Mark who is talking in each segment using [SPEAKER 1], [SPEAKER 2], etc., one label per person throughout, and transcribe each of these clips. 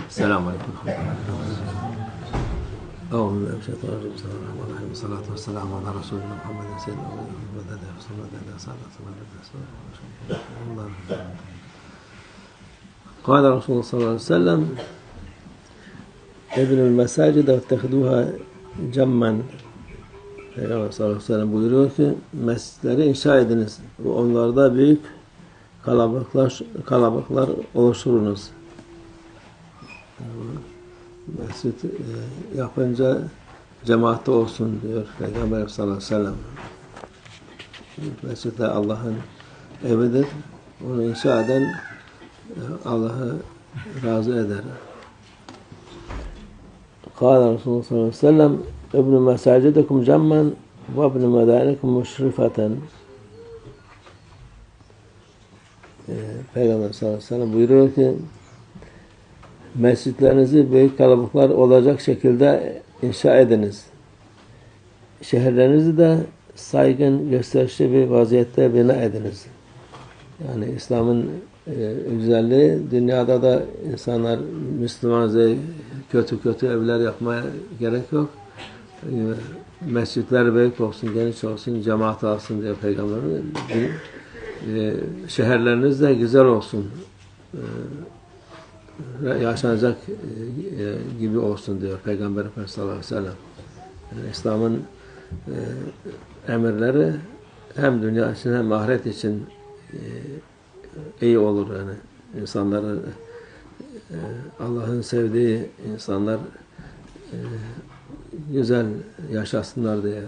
[SPEAKER 1] Selamun Aleyküm. Euzubillahimineşşeytanirracim. Bismillahirrahmanirrahim. Salatu vesselamu ala Resulina Muhammedin seyyidina ve ala Kâle Resulullah sallallahu aleyhi ve sellem Ebnül mesacide vettehiduha cemmen. Peygamber sallallahu aleyhi ve sellem buyuruyor ki mescitleri inşa ediniz. Onlarda büyük kalabalıklar oluşturunuz. Mescid yapınca cemaatte olsun diyor Peygamber sallallahu aleyhi ve sellem. Mescid Allah'ın evidir. Onu inşa eden Allah'ı razı eder. Kâle Resulullah sallallahu aleyhi ve sellem İbn-i mesacidekum cemmen ve ibn-i medânikum müşrifeten. Peygamber sallallahu aleyhi ve sellem buyuruyor ki mescitlerinizi büyük kalabalıklar olacak şekilde inşa ediniz. Şehirlerinizi de saygın, gösterişli bir vaziyette bina ediniz. Yani İslam'ın güzelliği dünyada da insanlar Müslüman kötü evler yapmaya gerek yok. Mescitler büyük olsun, geniş olsun, cemaat alsın diye Peygamberimiz. Şehirleriniz de güzel olsun. Yaşanacak gibi olsun diyor Peygamber Efendimiz sallallahu aleyhi ve sellem. Yani İslam'ın emirleri hem dünya için hem ahiret için iyi olur yani. İnsanları Allah'ın sevdiği insanlar güzel yaşasınlar diye.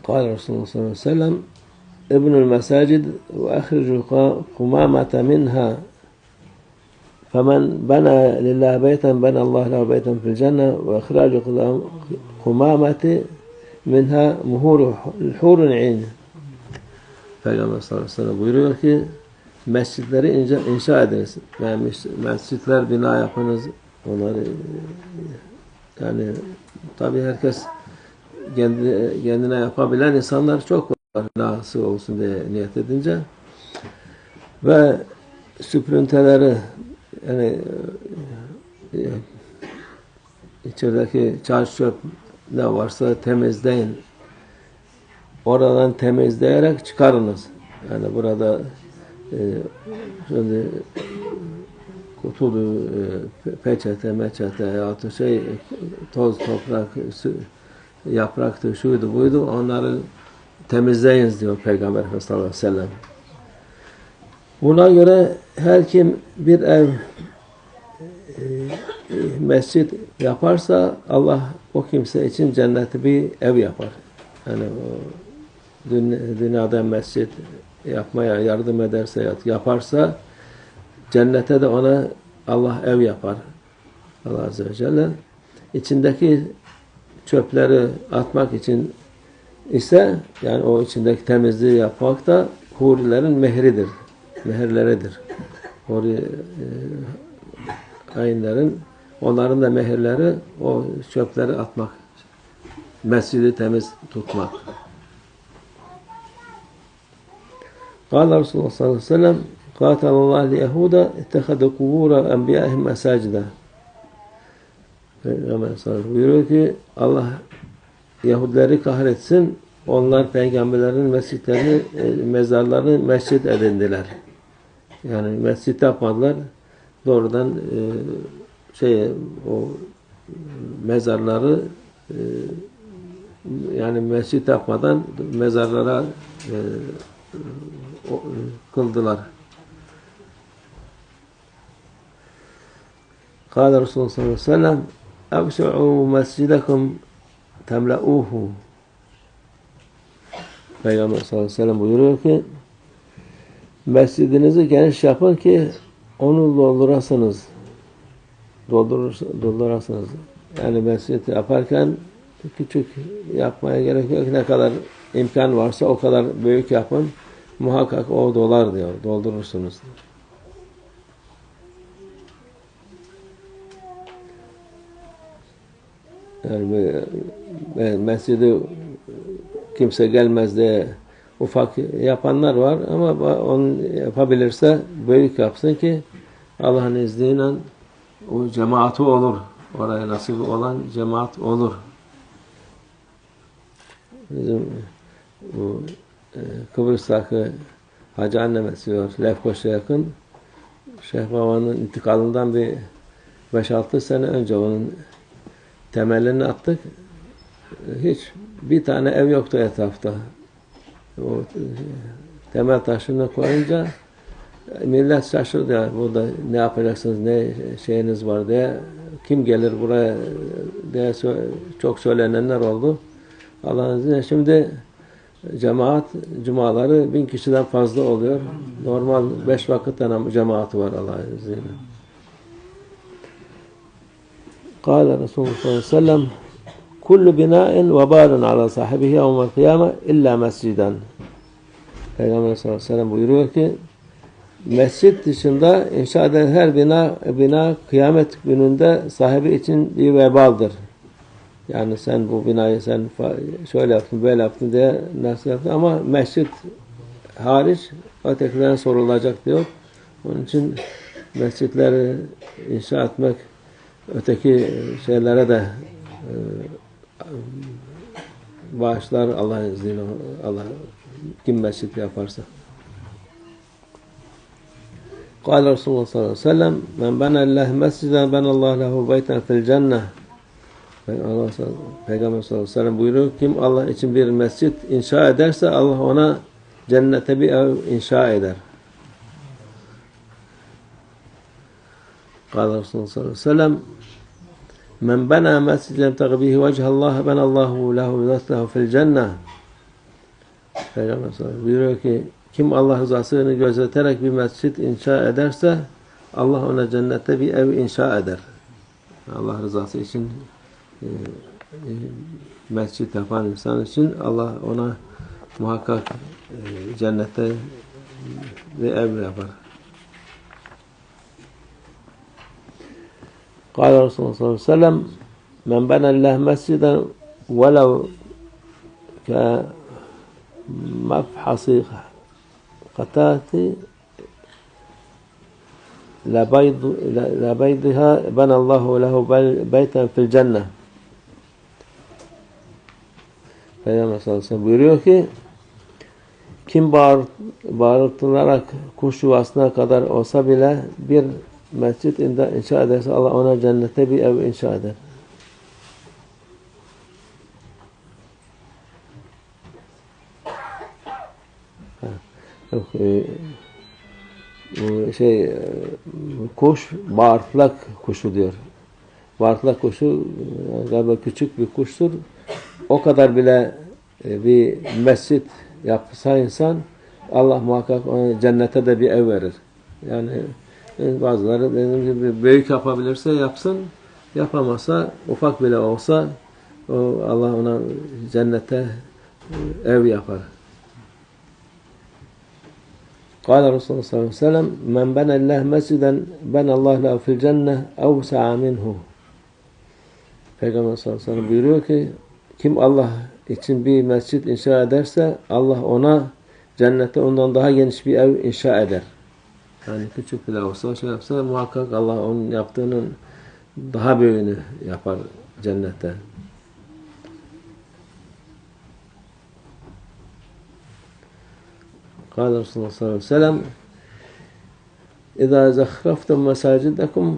[SPEAKER 1] Kâle Resulullah sallallahu aleyhi ve sellem İbnül mesacid ve ahricu kumamete minha femen bana lillahi beyten bana Allah lahu beyten fil cennet ve ihracu kumameti minha muhurun in. Peygamber sallallahu aleyhi ve sellem buyuruyor ki mescitleri inşa ediniz. Yani mescitler bina yapınız. Onları yani tabi herkes kendine yapabilen insanlar çok var. Nasıl olsun diye niyet edince ve süprünteleri yani içerideki çarşı çöp ne varsa temizleyin. Oradan temizleyerek çıkarınız. Yani burada şöyle kutulu peçete, meçete ya toz, toprak, yapraktı, şuydu, buydu. Onları temizleyiniz diyor Peygamber Efendimiz sallallahu aleyhi ve sellem. Buna göre her kim bir ev mescit yaparsa Allah o kimse için cenneti bir ev yapar. Yani o dünyada mescit yapmaya yardım ederse yaparsa cennete de ona Allah ev yapar. Allah Azze ve Celle içindeki çöpleri atmak için ise yani o içindeki temizliği yapmak da hurilerin mehridir. Mehirleridir. Huri ayinlerin onların da mehirleri o çöpleri atmak. Mescidi temiz tutmak. Kâle Resulullah sallallahu aleyhi ve sellem Kâtalallahu Yahuda ittehadu kubura enbiyâihim mesacida. Peygamber sallallahu aleyhi ve sellem buyuruyor ki Allah Yahudileri kahretsin. Onlar peygamberlerin mescitlerini, mezarlarını mescit edindiler. Yani mescit yapmadılar. Doğrudan o mezarları yani mescit yapmadan mezarlara kıldılar. Kâle Resulullah sallallahu aleyhi ve sellem Evsu'u mescidekum temla'uhu. Peygamber sallallahu aleyhi ve sellem buyuruyor ki mescidinizi geniş yapın ki onu doldurasınız. Doldurasınız. Yani mescid yaparken küçük yapmaya gerek yok. Ne kadar imkan varsa o kadar büyük yapın. Muhakkak o dolar diyor. Doldurursunuz. Yani mescidi kimse gelmez diye ufak yapanlar var ama onu yapabilirse büyük yapsın ki Allah'ın izniyle o cemaati olur. Oraya nasip olan cemaat olur. Bizim bu Kıbrıs'taki Hacı annemiz var. Lefkoş'a yakın. Şeyh Baba'nın intikalından bir 5-6 sene önce onun temelini attık. Hiç bir tane ev yoktu etrafta. O temel taşını koyunca millet şaşırdı ya, burada ne yapacaksınız, ne şeyiniz var diye, kim gelir buraya diye çok söylenenler oldu. Allah'ın izniyle şimdi cemaat cumaları 1000 kişiden fazla oluyor. Normal 5 vakit cemaati var Allah'ın izniyle. Kâle Resulullah sallallahu aleyhi ve sellem kullu binâin vebâlun ala sahibihi yevmel kıyâme illa mesciden. Peygamber sallallahu aleyhi ve sellem buyuruyor ki mescit dışında inşa edilen her bina kıyamet gününde sahibi için bir vebaldır. Yani sen bu binayı sen şöyle yaptın, böyle yaptın diye nasıl yaptın ama mescit hariç ötekilerine sorulacak diyor. Onun için mescitleri inşa etmek öteki şeylere de bağışlar Allah'ın izniyle. Allah kim mescit yaparsa. قال Resulullah sallallahu aleyhi ve sellem men benellâhi mesciden benallâhu lehu beyten fil cenneh. Peygamber sallallahu aleyhi ve sellem buyuruyor, kim Allah için bir mescit inşa ederse Allah ona cennete bir ev inşa eder. قال Resulullah sallallahu aleyhi ve sellem men bena mesciden teğbihi vecehallah benallahu lehu veslehu fil cenneh. Peygamber sallallahu aleyhi ve sellem buyuruyor ki kim Allah rızasını gözeterek bir mescit inşa ederse Allah ona cennette bir ev inşa eder. Allah rızası için mescit yapan insan için Allah ona muhakkak cennette bir ev yapar. Kâle Resulullah sallallahu aleyhi ve sellem men benellâh mesciden velev ke mefhası katati la baydiha benallahu lehu beyten fil cenneh. Peygamber sallallahu aleyhi ve sellem buyuruyor ki kim bağırtılarak kuş yuvasına kadar olsa bile bir mescit inşa ederse Allah ona cennete bir ev inşa eder. Kuş bağırtılak kuşu diyor. Bağırtılak kuşu galiba küçük bir kuştur. O kadar bile bir mescit yapsa insan Allah muhakkak ona cennete de bir ev verir. Yani bazıları dediğim gibi büyük yapabilirse yapsın, yapamazsa ufak bile olsa Allah ona cennete ev yapar. Kâle Resulullah sallallahu aleyhi ve sellem men benellâh mesciden benallâhu lehu fil cenneh evsa'a minhu. Peygamber sallallahu aleyhi ve sellem buyuruyor ki kim Allah için bir mescit inşa ederse Allah ona cennette ondan daha geniş bir ev inşa eder. Yani küçük bile olsa şey yapsa muhakkak Allah onun yaptığının daha büyüğünü yapar cennette. Kâle Resulullah sallallahu aleyhi ve sellem اِذَا زَخْرَفْتُمْ مَسَاجِدَكُمْ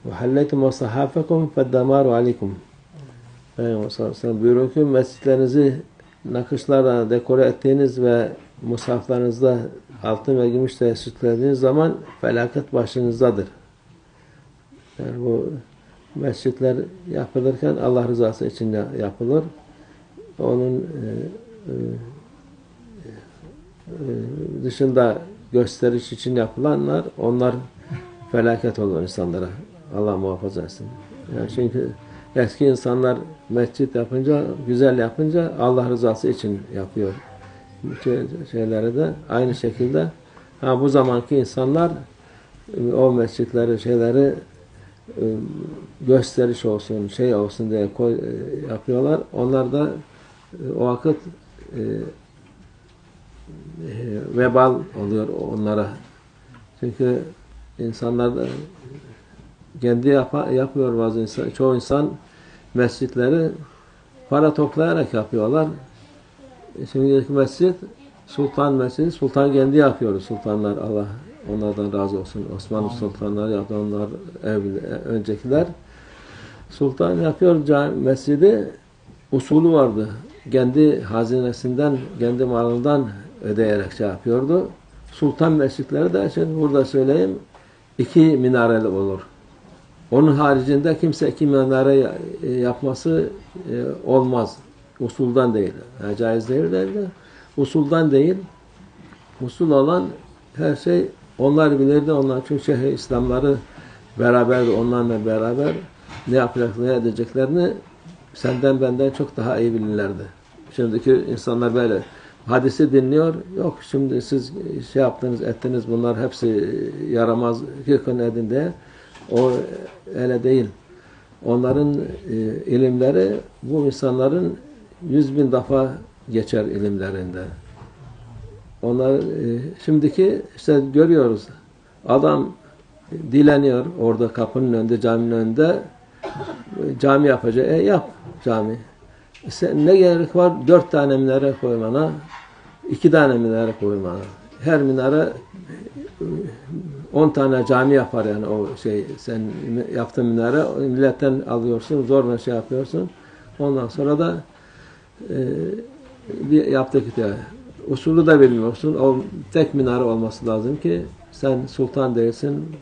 [SPEAKER 1] وَحَلَّيْتُمْ وَصَحَافَكُمْ فَالدَّمَارُ عَلَيْكُمْ. Peygamber sallallahu aleyhi ve sellem buyuruyor ki mescitlerinizi nakışlarla dekore ettiğiniz ve mushaflarınızda altın ve gümüşle süslediğiniz zaman felaket başınızdadır. Yani bu mescitler yapılırken Allah rızası için yapılır. Onun dışında gösteriş için yapılanlar onlar felaket olur insanlara. Allah muhafaza etsin. Yani çünkü eski insanlar mescit yapınca, güzel yapınca Allah rızası için yapıyor. Bütün şeyleri de aynı şekilde bu zamanki insanlar o mescitleri şeyleri gösteriş olsun, şey olsun diye yapıyorlar. Onlar da o vakit vebal oluyor onlara. Çünkü insanlar da kendi yapıyor bazı insan, çoğu insan mescitleri para toplayarak yapıyorlar. Şimdiki mescit Sultan Mescidi, Sultan kendi yapıyor. Sultanlar, Allah onlardan razı olsun. Osmanlı sultanları yaptı, onlar öncekiler. Sultan yapıyor mescidi, usulü vardı. Kendi hazinesinden, kendi malından ödeyerek yapıyordu. Sultan mescitleri de şimdi burada söyleyeyim 2 minareli olur. Onun haricinde kimse 2 minare yapması olmaz. Usuldan değil. Yani caiz değil de usuldan değil. Usul olan her şey onlar bilirdi. Onlar çünkü Şeyh-i İslamları beraberdi. Onlarla beraber ne yapacaklarını, ne edeceklerini senden benden çok daha iyi bilirlerdi. Şimdiki insanlar böyle hadisi dinliyor. Yok şimdi siz şey yaptınız, ettiniz, bunlar hepsi yaramaz, yıkın edin diye. O öyle değil. Onların ilimleri bu insanların 100.000 defa geçer ilimlerinde. Onlar şimdiki işte görüyoruz. Adam dileniyor orada kapının önünde, caminin önünde cami yapacak. Yap cami. Ne gerek var? 4 tane minare koymana, 2 tane minare koymana. Her minare 10 tane cami yapar yani o şey. Sen yaptığın minare milletten alıyorsun, zorla şey yapıyorsun. Ondan sonra da bir yaptık diye. Usulü de bilmiyorsun. O tek minare olması lazım ki sen sultan değilsin.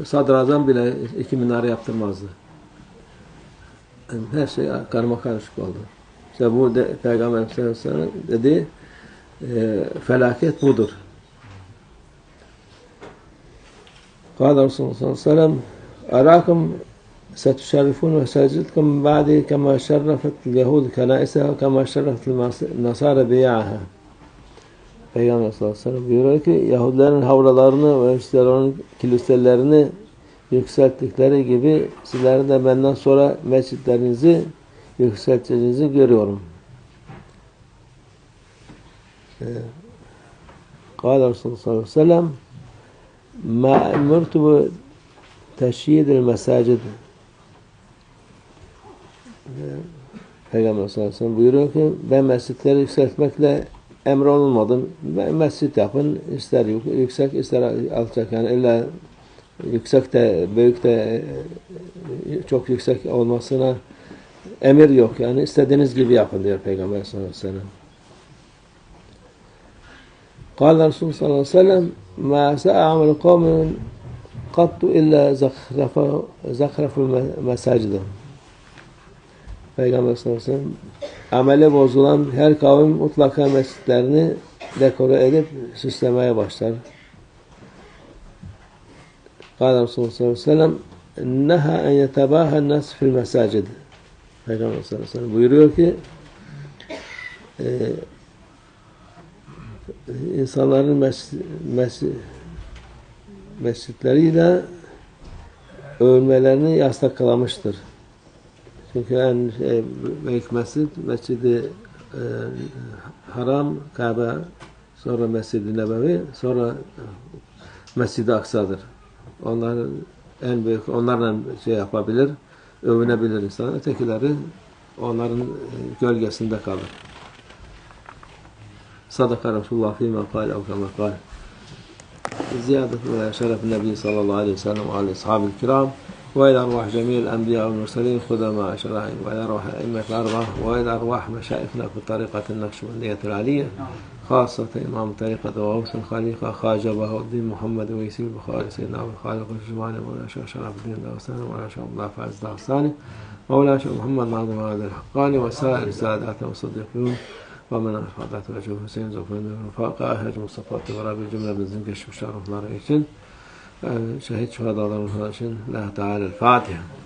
[SPEAKER 1] Sadrazam bile 2 minare yaptırmazdı. Yani her şey karmakarışık oldu. İşte bu Peygamber Efendimiz dedi felaket budur. Kâle Resulullah sallallahu aleyhi ve sellem Arakum setüşerrifun ve secdetkum ba'di kema şerrefetil yehud kenaiseha kema şerrefetil nasara biya'ha. Peygamber sallallahu aleyhi ve sellem buyuruyor ki Yahudilerin havralarını ve Hristiyanların kiliselerini yükselttikleri gibi sizlerin de benden sonra mescitlerinizi yükselteceğinizi görüyorum. Kâle Resulullah sallallahu aleyhi ve sellem ma emirtu bu teşyidil mesacid. Peygamber sallallahu aleyhi ve sellem buyuruyor ki ben mescitleri yükseltmekle emrolunmadım. Mescit yapın, ister yüksek ister alçak, yani illa yüksek de büyük de çok yüksek olmasına emir yok, yani istediğiniz gibi yapın diyor Peygamber sallallahu aleyhi ve sellem. Kâle Resulullah sallallahu aleyhi ve sellem mâ se'a'amel kavmin kattu illa zakraful mesacide. Peygamber sallallahu aleyhi ve sellem ameli bozulan her kavim mutlaka mescitlerini dekore edip süslemeye başlar. Kâle Resulullah sallallahu aleyhi ve sellem neha en yetebâhen nas fil mesacid. Peygamber sallallahu aleyhi ve sellem buyuruyor ki insanların mescitleriyle övülmelerini yasaklamıştır. Çünkü en büyük mescid-i Haram, Kabe, sonra Mescid-i Nebevi, sonra Mescid-i Aksa'dır. Onlar en büyük, onlarla şey yapabilir, övünebilir insan. Ötekileri onların gölgesinde kalır. Sadaka Resulullah fîmâ kâle ev kemâ kâle. Ziyadet ve şeref Nebi sallallahu aleyhi ve sellem ve aleyhi ashabil kiram ve ilâ arvah cemîl enbiya ve mursalîn khudamâ eşrâin ve ilâ arvah a'immetil arbah ve ilâ arvah meşâikhina fi tarikatin nakşibendiyetil aliyye khâssate imam tarikatı ve gavsul halîka Hâce Bahauddin Muhammed ve Veysîl Bukhari Seyyidina ve Hâlik-i Şübhâni Mevlâ Şeyh Şerâfuddin Dağıstâni Mevlâ Şeyh Abdullah Faiz Dağıstâni Mevlâ Şeyh Muhammed Nazım Adil Hakkâni ve sâir sâdâtin ve sıddîkîn ومن الفضات وجوه Hüseyin Zofr'un Rıfaka Hacı Mustafa Tıvarabi cümlemizin geçmiş şerefleri için şehit şuhadaların için La Teala'l Fatiha.